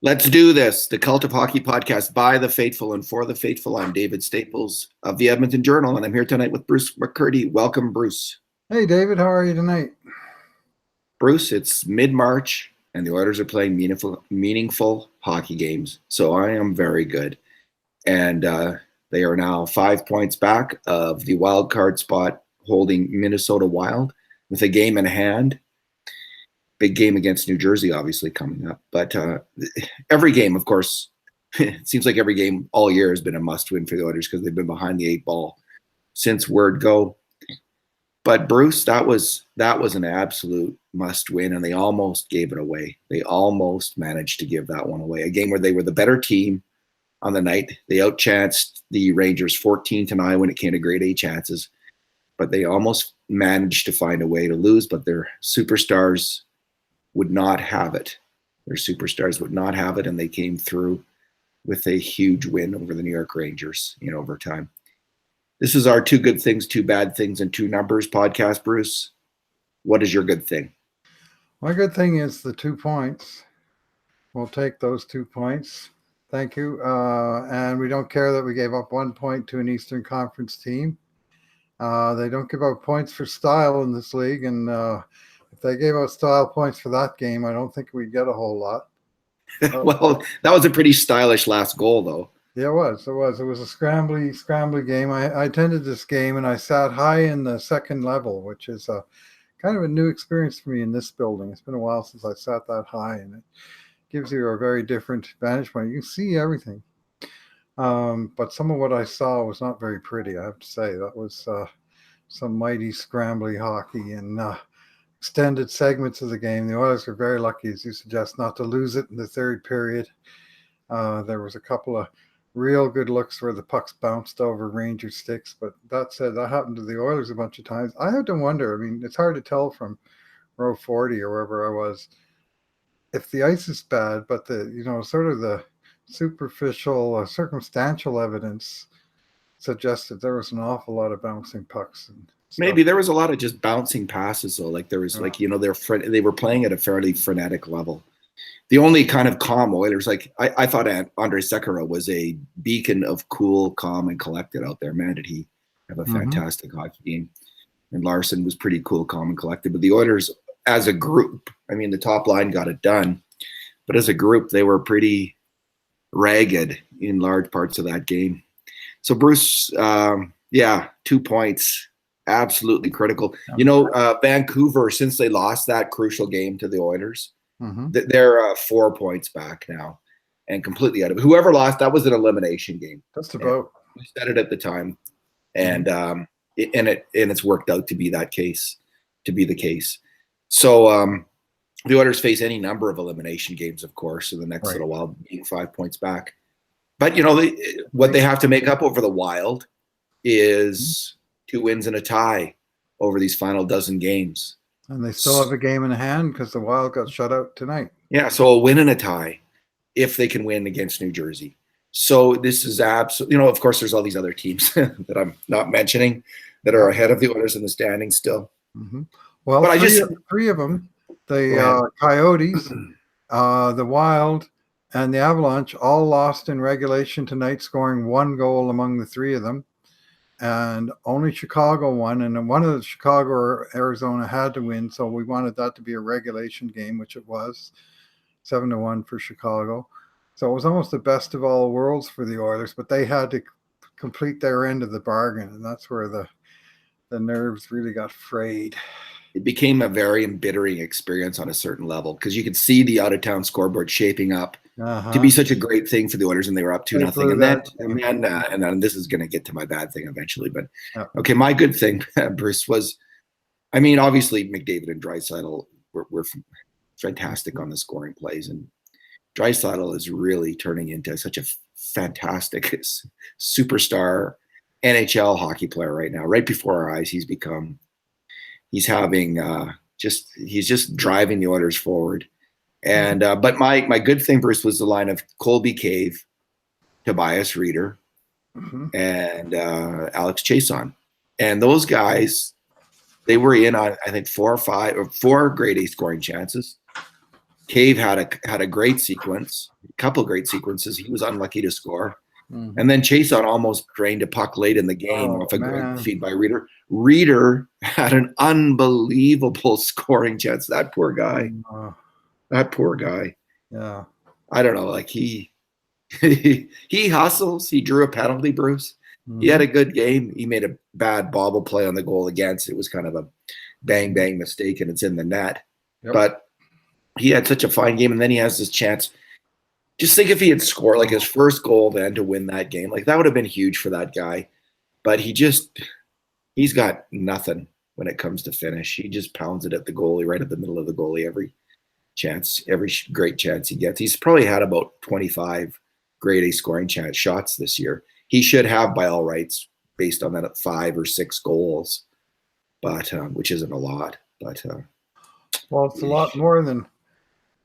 Let's do this. The Cult of Hockey podcast by the faithful and for the faithful. I'm David Staples of the Edmonton Journal, and I'm here tonight with Bruce McCurdy. Welcome, Bruce. Hey, David. How are you tonight? Bruce, it's mid-March, and the Oilers are playing meaningful hockey games, so I am very good. And they are now 5 points back of the wild card spot, holding Minnesota Wild with a game in hand. Big game against New Jersey, obviously, coming up. But every game, of course, it seems like every game all year has been a must-win for the Oilers because they've been behind the eight ball since word go. But Bruce, that was an absolute must-win, and they almost gave it away. They almost managed to give that one away. A game where they were the better team on the night. They outchanced the Rangers 14-9 when it came to grade A chances, but they almost managed to find a way to lose. But their superstars would not have it. Their superstars would not have it, and they came through with a huge win over the New York Rangers in overtime. This is our two good things, two bad things, and two numbers podcast, Bruce. What is your good thing? My good thing is the 2 points. We'll take those 2 points. Thank you. And we don't care that we gave up 1 point to an Eastern Conference team. They don't give out points for style in this league, and if they gave out style points for that game, I don't think we'd get a whole lot. Well, that was a pretty stylish last goal, though. Yeah, it was. It was a scrambly game. I attended this game, and I sat high in the second level, which is kind of a new experience for me in this building. It's been a while since I sat that high, and it gives you a very different vantage point. You can see everything. But some of what I saw was not very pretty, I have to say. That was some mighty scrambly hockey and extended segments of the game. The Oilers were very lucky, as you suggest, not to lose it in the third period. There was a couple of real good looks where the pucks bounced over Ranger sticks. But that said, that happened to the Oilers a bunch of times. I have to wonder, I mean, it's hard to tell from row 40 or wherever I was if the ice is bad, but sort of the superficial, circumstantial evidence suggested there was an awful lot of bouncing pucks. And maybe there was a lot of just bouncing passes, though. Like there was, they were playing at a fairly frenetic level. The only kind of calm Oilers, I thought Andre Sekera was a beacon of cool, calm, and collected out there. Man, did he have a fantastic hockey game. And Larson was pretty cool, calm, and collected. But the Oilers, as a group, I mean, the top line got it done. But as a group, they were pretty ragged in large parts of that game. So, Bruce, 2 points, absolutely critical. Vancouver, since they lost that crucial game to the Oilers, they're 4 points back now and completely out of it. Whoever lost, that was an elimination game. Just about. And we said it at the time, and it's worked out to be the case. So the Oilers face any number of elimination games, of course, in the next little while, being 5 points back. But what they have to make up over the Wild is 2 wins and a tie over these final dozen games. And they still have a game in hand because the Wild got shut out tonight. Yeah, so a win and a tie if they can win against New Jersey. So this is absolutely, of course, there's all these other teams that I'm not mentioning that are ahead of the Oilers in the standings still. Well, but three of them, the Coyotes, the Wild, and the Avalanche all lost in regulation tonight, scoring 1 goal among the three of them. And only Chicago won, and one of the Chicago or Arizona had to win, so we wanted that to be a regulation game, which it was, 7-1 for Chicago. So it was almost the best of all worlds for the Oilers, but they had to complete their end of the bargain, and that's where the nerves really got frayed. It became a very embittering experience on a certain level because you could see the out-of-town scoreboard shaping up to be such a great thing for the Oilers, and they were up 2-0. And then this is going to get to my bad thing eventually. But okay, my good thing, Bruce, was, I mean, obviously McDavid and Draisaitl were fantastic on the scoring plays, and Draisaitl is really turning into such a fantastic superstar NHL hockey player right now. Right before our eyes, he's just driving the Oilers forward. And but my good thing, Bruce, was the line of Colby Cave, Tobias Reeder, and Alex Chason. And those guys, they were in on, I think, 4 grade A scoring chances. Cave had a great sequence. couple great sequences. He was unlucky to score. Mhm. And then Chason almost drained a puck late in the game Oh, off a great man. feed by Reeder. Reeder had an unbelievable scoring chance. That poor guy. That poor guy. Yeah. I don't know. Like he hustles. He drew a penalty, Bruce. He had Mhm. a good game. He made a bad bobble play on the goal against. It was kind of a bang bang mistake, and it's in the net. Yep. But he had such a fine game, and then he has this chance. Just think if he had scored like his first goal then to win that game, like that would have been huge for that guy. But he's got nothing when it comes to finish. He just pounds it at the goalie, right at the middle of the goalie every chance, every great chance he gets. He's probably had about 25 grade A scoring chance shots this year. He should have by all rights based on that 5 or 6 goals, but which isn't a lot. But well, it's a lot more than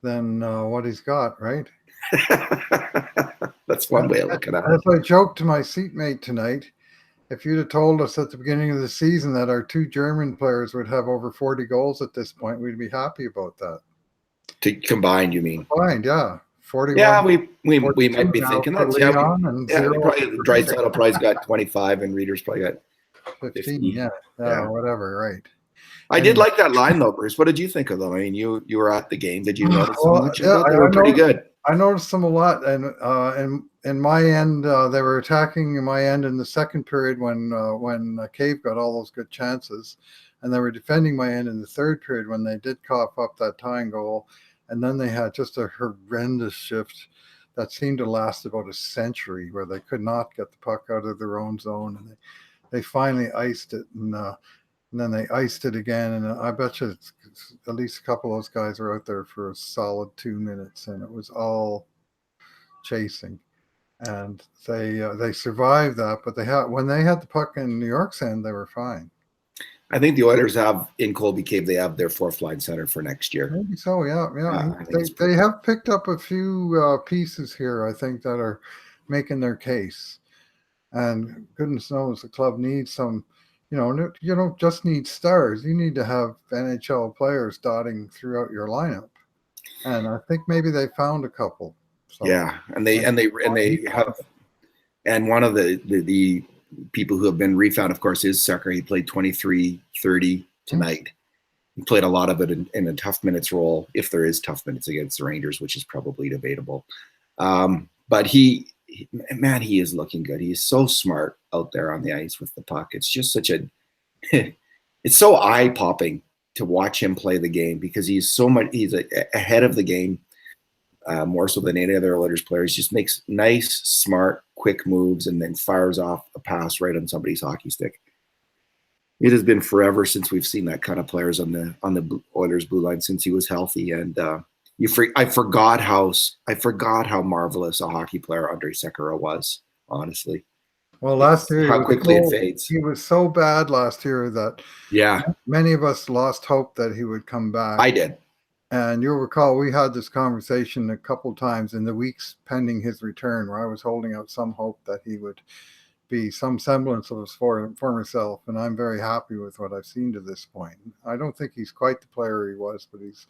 what he's got, right? that's one way of looking at As it. I joked to my seatmate tonight, if you'd have told us at the beginning of the season that our 2 German players would have over 40 goals at this point, we'd be happy about that. To combine, you mean? Fine, yeah. 41. Yeah, we might be thinking for that. Leon and Yeah, 0 probably Draisaitl probably's got 25 and Reeder's probably got 15, 50. yeah, or whatever, right? I did like that line though, Bruce. What did you think of them? I mean, you were at the game. Did you notice them much? Yeah, They were pretty good. I noticed them a lot, and in my end, they were attacking my end in the second period when Cave got all those good chances, and they were defending my end in the third period when they did cough up that tying goal, and then they had just a horrendous shift that seemed to last about a century, where they could not get the puck out of their own zone, and they finally iced it, and then they iced it again, and I bet you at least a couple of those guys were out there for a solid 2 minutes, and it was all chasing, and they survived that. But when they had the puck in New York's end, they were fine. I think the Oilers have in Colby Cave. They have their 4th line center for next year. Maybe so, yeah. They have picked up a few pieces here, I think, that are making their case, and goodness knows the club needs some. You don't just need stars. You need to have NHL players dotting throughout your lineup, and I think maybe they found a couple. So, yeah, and they have, and one of the people who have been refound, of course, is Sekera. He played 23-30 tonight. He played a lot of it in a tough minutes role, if there is tough minutes against the Rangers, which is probably debatable. But he is looking good. He is so smart out there on the ice with the puck. It's just it's so eye popping to watch him play the game because he's ahead of the game more so than any other Oilers player. He just makes nice, smart, quick moves and then fires off a pass right on somebody's hockey stick. It has been forever since we've seen that kind of players on the Oilers blue line since he was healthy, and I forgot how marvelous a hockey Andre Sekera was. Honestly, well, last year how quickly it fades. He was so bad last year that many of us lost hope that he would come back. I did, and you'll recall we had this conversation a couple times in the weeks pending his return, where I was holding out some hope that he would be some semblance of his former self, and I'm very happy with what I've seen to this point. I don't think he's quite the player he was, but he's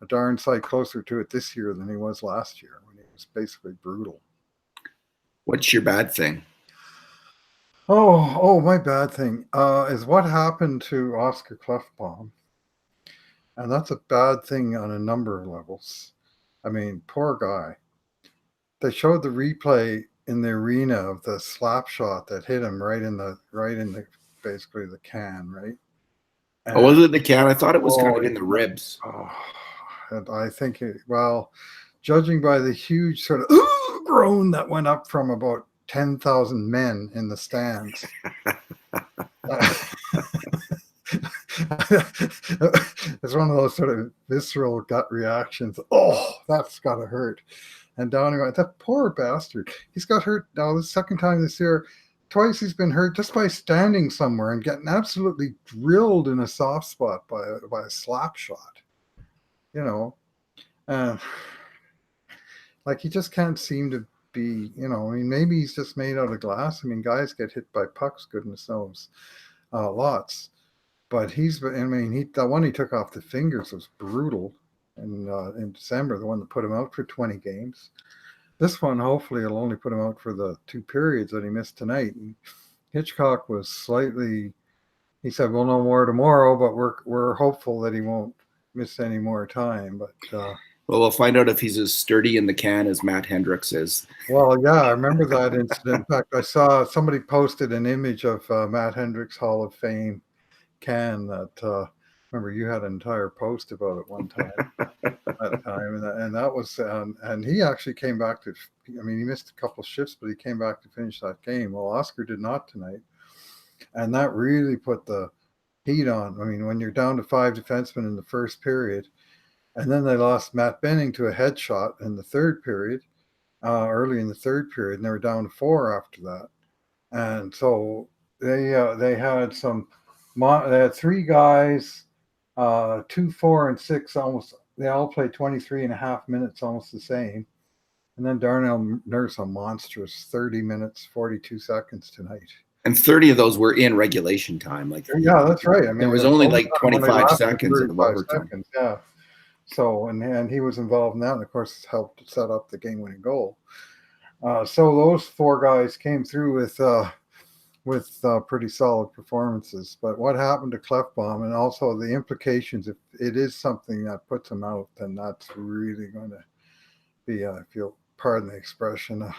a darn sight closer to it this year than he was last year when he was basically brutal. What's your bad thing? Oh, my bad thing is what happened to Oscar Klefbom, and that's a bad thing on a number of levels. I mean, poor guy. They showed the replay in the arena of the slap shot that hit him right in the basically the can, right? And, was it the can? I thought it was kind of in the ribs. And I think judging by the huge sort of groan that went up from about 10,000 men in the stands. It's one of those sort of visceral gut reactions. Oh, that's gotta hurt. And down he went. That poor bastard. He's got hurt now the second time this year. Twice he's been hurt just by standing somewhere and getting absolutely drilled in a soft spot by a slap shot. Like he just can't seem to be, I mean, maybe he's just made out of glass. I mean, guys get hit by pucks, goodness knows, lots. But the one he took off the fingers was brutal in December, the one that put him out for 20 games. This one, hopefully, will only put him out for the 2 periods that he missed tonight. And Hitchcock was slightly. He said, "We'll know more tomorrow, but we're hopeful that he won't miss any more time." But Well, we'll find out if he's as sturdy in the can as Matt Hendricks is. well, yeah, I remember that incident. In fact, I saw somebody posted an image of Matt Hendricks Hall of Fame can that. Remember, you had an entire post about it one time. That time, and that was, and he actually came back to. I mean, he missed a couple of shifts, but he came back to finish that game. Well, Oscar did not tonight, and that really put the heat on. I mean, when you're down to 5 defensemen in the first period, and then they lost Matt Benning to a headshot in the third period, early in the third period, and they were down to 4 after that, and so they had they had 3 guys, 2, 4, and 6 almost. They all played 23 and a half minutes, almost the same. And then Darnell Nurse a monstrous 30 minutes, 42 seconds tonight. And 30 of those were in regulation time. Like, yeah, that's right. I mean, there was only like 25 seconds in overtime. Yeah. So, and he was involved in that, and of course, helped set up the game-winning goal. So those 4 guys came through with pretty solid performances. But what happened to Clefbaum, and also the implications, if it is something that puts him out, then that's really going to be, if you'll pardon the expression, a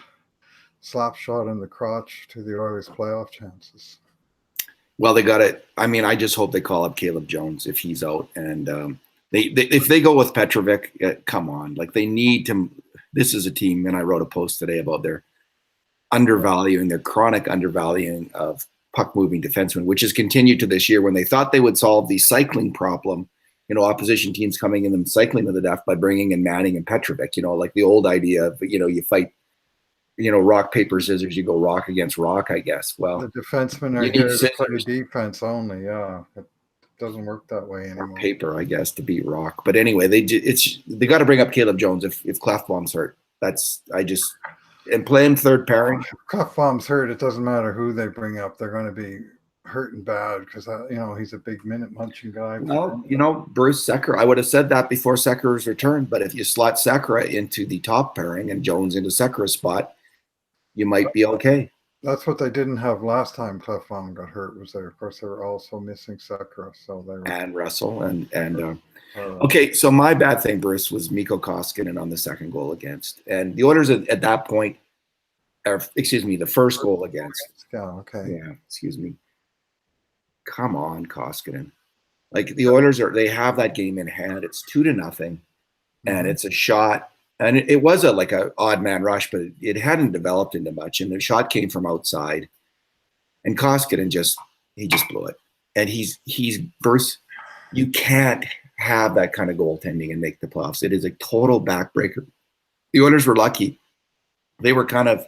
slap shot in the crotch to the Oilers' playoff chances. Well, they got it. I mean, I just hope they call up Caleb Jones if he's out. And if they go with Petrovic, come on. Like, they need to. This is a team, and I wrote a post today about their chronic undervaluing of puck-moving defensemen, which has continued to this year when they thought they would solve the cycling problem, opposition teams coming in and cycling to the death by bringing in Manning and Petrovic, like the old idea of, you fight, rock, paper, scissors, you go rock against rock, I guess. Well, the defensemen are here to play defense only, yeah. It doesn't work that way anymore. Paper, I guess, to beat rock. But anyway, they got to bring up Caleb Jones if Clefbaum's hurt. And play him third pairing. If Clefbaum's hurt, it doesn't matter who they bring up. They're going to be hurting bad because, he's a big minute munching guy. Well, Bruce Sekera, I would have said that before Sekera's return, but if you slot Sekera into the top pairing and Jones into Sekera's spot, you might be okay. That's what they didn't have last time Clefbaum got hurt. Was there? Of course, they were also missing Sekera, so they were and Russell and okay. So my bad thing, Bruce, was Mikko Koskinen on the second goal against, and the Oilers at that point, the first goal against. Yeah. Okay. Yeah. Excuse me. Come on, Koskinen. Like, the Oilers they have that game in hand. It's 2-0, and it's a shot. And it was a odd man rush, but it hadn't developed into much. And the shot came from outside, and Koskinen just blew it. And he's Bruce. You can't have that kind of goaltending and make the playoffs. It is a total backbreaker. The Oilers were lucky. They were kind of,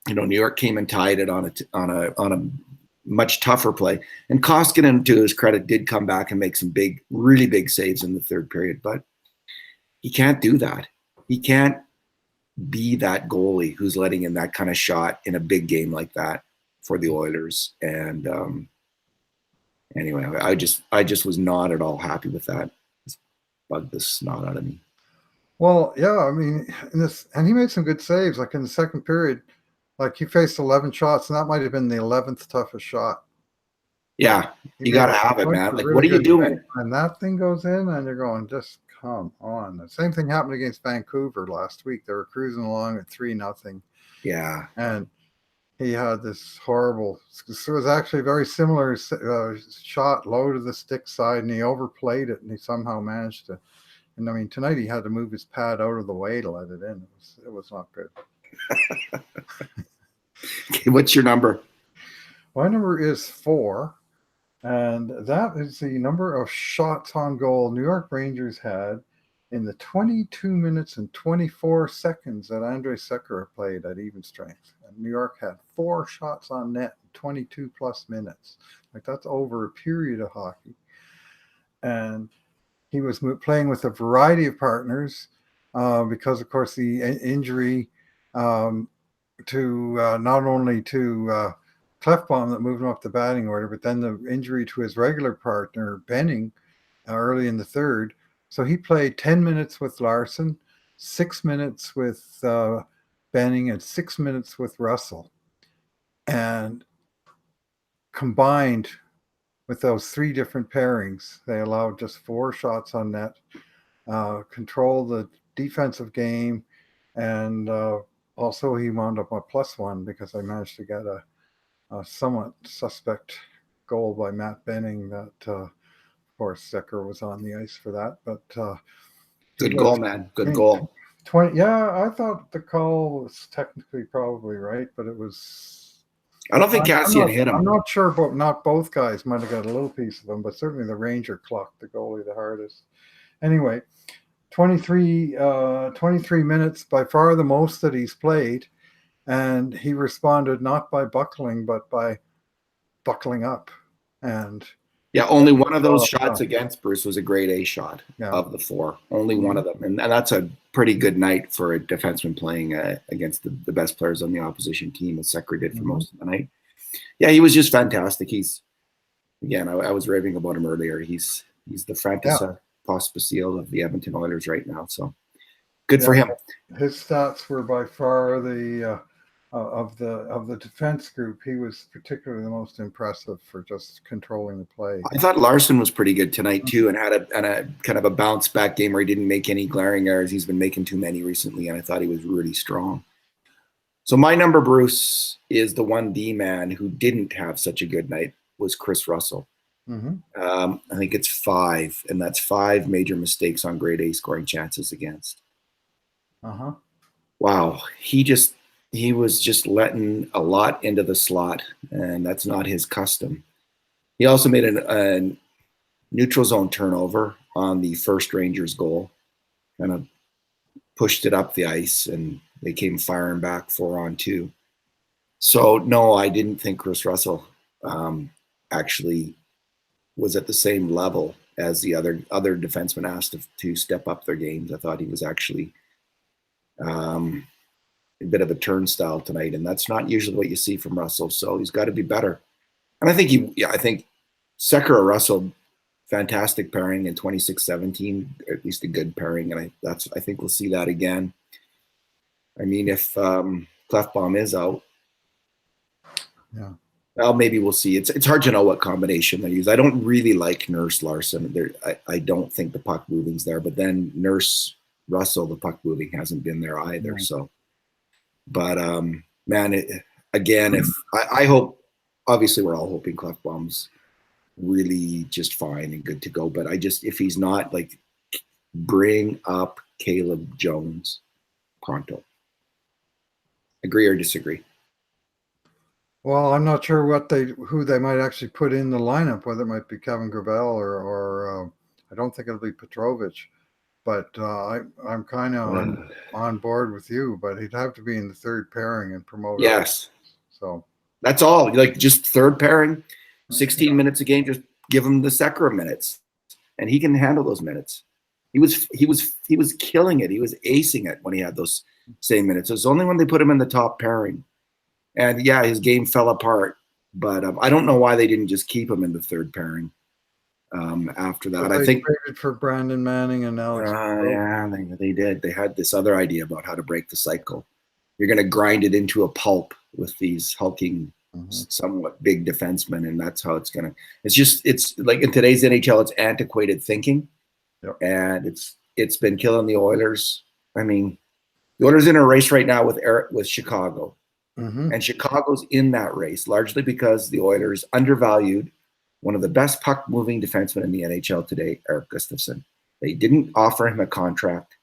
New York came and tied it on a much tougher play. And Koskinen, to his credit, did come back and make some really big saves in the third period, but he can't do that. He can't be that goalie who's letting in that kind of shot in a big game like that for the Oilers. And anyway, I just was not at all happy with that. It bugged the snot out of me. Well, yeah, I mean, and he made some good saves. Like in the second period, he faced 11 shots, and that might have been the 11th toughest shot. Yeah, you got to have it, man. Like, what are you doing? And that thing goes in, and you're going, just come on. The same thing happened against Vancouver last week. They were cruising along at 3-0. Yeah. And he had this horrible, it was actually a very similar shot, low to the stick side, and he overplayed it, and he somehow managed to. And I mean, tonight he had to move his pad out of the way to let it in. It was not good. Okay, what's your number? My number is 4. And that is the number of shots on goal New York Rangers had in the 22 minutes and 24 seconds that Andrej Sekera played at even strength. And New York had 4 shots on net in 22 plus minutes. That's over a period of hockey. And he was playing with a variety of partners because, of course, the injury to not only to Clefbaum that moved him up the batting order, but then the injury to his regular partner, Benning, early in the third. So he played 10 minutes with Larson, 6 minutes with Benning and 6 minutes with Russell. And combined with those 3 different pairings, they allowed just 4 shots on net, control the defensive game, and also he wound up a +1 because I managed to get a somewhat suspect goal by Matt Benning that, of course, Sekera was on the ice for that. But good goal, man. Good goal. 20. Yeah, I thought the call was technically probably right, but it was. I don't think Cassian hit him. I'm not sure, but not both guys might have got a little piece of them, but certainly the Ranger clocked the goalie the hardest. Anyway, 23 minutes, by far the most that he's played, and he responded not by buckling, but by buckling up. And yeah, only one of those shots against Bruce was a grade A shot of the 4. Only one of them. And that's a pretty good night for a defenseman playing against the best players on the opposition team, as Sekera did for most of the night. Yeah, he was just fantastic. He's, again, I was raving about him earlier. He's the Francis Pospisil of the Edmonton Oilers right now. So good for him. His stats were by far the of the defense group. He was particularly the most impressive for just controlling the play. I thought Larson was pretty good tonight too, and had a kind of a bounce back game where he didn't make any glaring errors. He's been making too many recently, and I thought he was really strong. So my number, Bruce, is the 1D man who didn't have such a good night, was Chris Russell. I think it's 5, and that's 5 major mistakes on grade A scoring chances against. Wow, he was just letting a lot into the slot, and that's not his custom. He also made a neutral zone turnover on the first Rangers goal, kind of pushed it up the ice, and they came firing back 4-on-2. So no, I didn't think Chris Russell actually was at the same level as the other defensemen asked to step up their games. I thought he was actually a bit of a turnstile tonight, and that's not usually what you see from Russell. So he's got to be better. And I think Sekera Russell, fantastic pairing in 26-17, at least a good pairing, and I think we'll see that again. I mean, if Clefbaum is out, well, maybe we'll see. It's hard to know what combination they use. I don't really like Nurse Larson. I don't think the puck moving's there, but then Nurse Russell, the puck moving hasn't been there either. So, but man, if I hope, obviously we're all hoping Clefbaum's really just fine and good to go. But if he's not, like, bring up Caleb Jones pronto. Agree or disagree? Well, I'm not sure who they might actually put in the lineup, whether it might be Kevin Gravel or I don't think it'll be Petrovich. But I'm kind of on board with you. But he'd have to be in the third pairing and promote. Yes. So that's all. Like, just third pairing, 16 minutes a game. Just give him the Sekera minutes, and he can handle those minutes. He was killing it. He was acing it when he had those same minutes. It was only when they put him in the top pairing, and yeah, his game fell apart. But I don't know why they didn't just keep him in the third pairing. After that, I think traded for Brandon Manning and Alex. Yeah, they did. They had this other idea about how to break the cycle. You're going to grind it into a pulp with these hulking, somewhat big defensemen, and that's how it's going to. It's like in today's NHL, it's antiquated thinking, and it's been killing the Oilers. I mean, the Oilers are in a race right now with Chicago, and Chicago's in that race largely because the Oilers undervalued one of the best puck-moving defensemen in the NHL today, Eric Gustafsson. They didn't offer him a contract,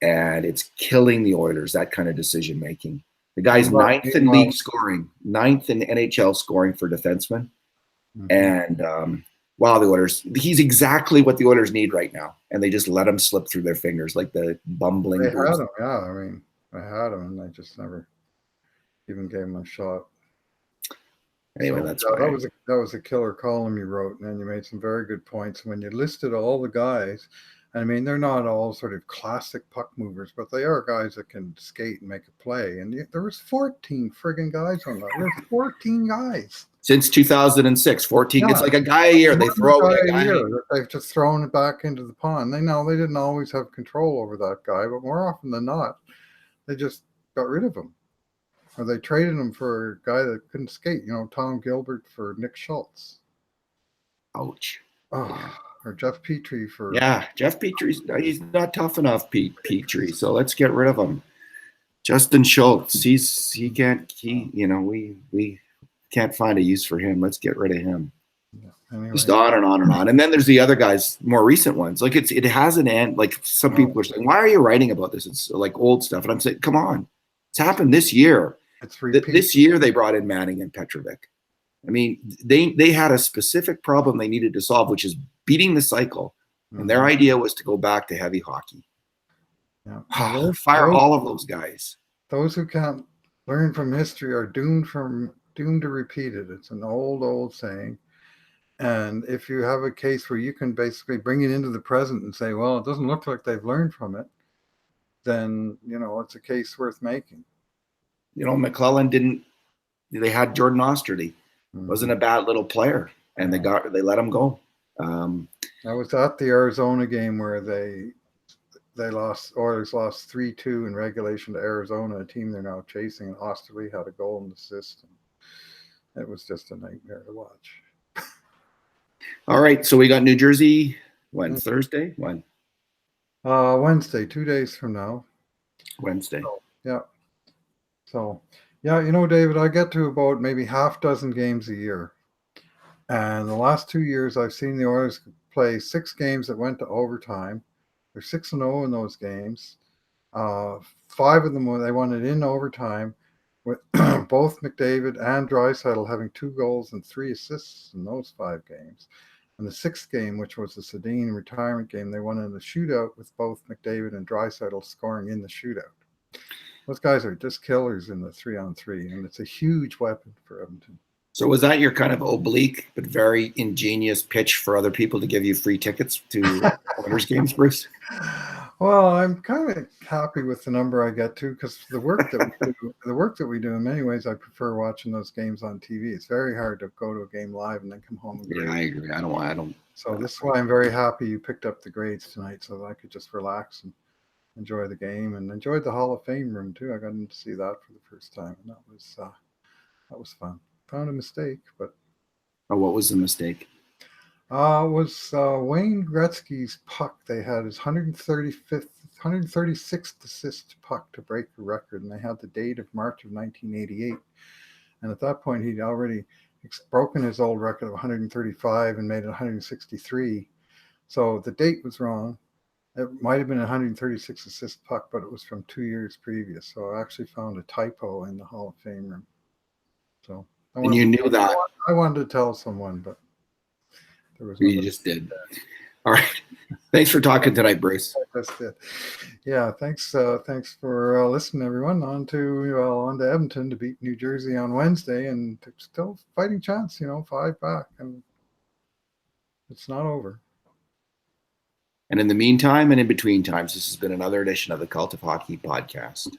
and it's killing the Oilers, that kind of decision-making. The guy's ninth in league scoring, ninth in NHL scoring for defensemen. And, wow, the Oilers, he's exactly what the Oilers need right now, and they just let him slip through their fingers like the bumbling. They had him, yeah. I mean, they had him, and they just never even gave him a shot. Anyway, so that was a killer column you wrote, and you made some very good points. When you listed all the guys, I mean, they're not all sort of classic puck movers, but they are guys that can skate and make a play. And there was 14 friggin' guys on that. There's 14 guys. Since 2006, 14. Yeah. It's like a guy a year. They throw away a guy. They've just thrown it back into the pond. They didn't always have control over that guy, but more often than not, they just got rid of him. Or they traded him for a guy that couldn't skate, Tom Gilbert for Nick Schultz. Ouch. Oh, Yeah. Or Jeff Petrie for... Yeah, Jeff Petrie's he's not tough enough, Petrie. So let's get rid of him. Justin Schultz, we can't find a use for him. Let's get rid of him. Yeah, anyway. Just on and on and on. And then there's the other guys, more recent ones. Like it has an end. Like some people are saying, why are you writing about this? It's like old stuff. And I'm saying, come on, it's happened this year. It's repeat. This year they brought in Manning and Petrovic. I mean, they had a specific problem they needed to solve, which is beating the cycle. Mm-hmm. And their idea was to go back to heavy hockey. Yeah. Fire all of those guys. Those who can't learn from history are doomed to repeat it. It's an old saying. And if you have a case where you can basically bring it into the present and say, well, it doesn't look like they've learned from it, then, it's a case worth making. McClellan they had Jordan Osterdy. Wasn't a bad little player, and they let him go. I was at the Arizona game where Oilers lost 3-2 in regulation to Arizona, a team they're now chasing, and Osterley had a goal and assist. It was just a nightmare to watch. All right, so we got New Jersey when? Thursday? When? Wednesday, 2 days from now. Wednesday. So, David, I get to about maybe half dozen games a year. And the last 2 years, I've seen the Oilers play 6 games that went to overtime. They're 6-0 in those games. 5 of them, they won it in overtime, with both McDavid and Draisaitl having 2 goals and 3 assists in those 5 games. And the 6th game, which was the Sedin retirement game, they won in the shootout with both McDavid and Draisaitl scoring in the shootout. Those guys are just killers in the 3-on-3, and it's a huge weapon for Edmonton. So was that your kind of oblique but very ingenious pitch for other people to give you free tickets to Oilers games, Bruce? Well, I'm kind of happy with the number I get to, because the work that we do, in many ways, I prefer watching those games on TV. It's very hard to go to a game live and then come home and grade. Yeah, I agree. I don't. So this is why I'm very happy you picked up the grades tonight, so that I could just relax and enjoy the game, and enjoyed the Hall of Fame room too. I got to see that for the first time, and that was fun. Found a mistake, but what was the mistake? It was Wayne Gretzky's puck. They had his 136th assist puck to break the record, and they had the date of March of 1988. And at that point, he'd already broken his old record of 135 and made it 163. So the date was wrong. It might have been a 136 assist puck, but it was from 2 years previous. So I actually found a typo in the Hall of Fame room. So you knew that. I wanted to tell someone, but there was. You just did. All right. Thanks for talking tonight, Bruce. That's it. Yeah. Thanks for listening, everyone. On to Edmonton to beat New Jersey on Wednesday, and still fighting chance. 5 back, and it's not over. And in the meantime and in between times, this has been another edition of the Cult of Hockey podcast.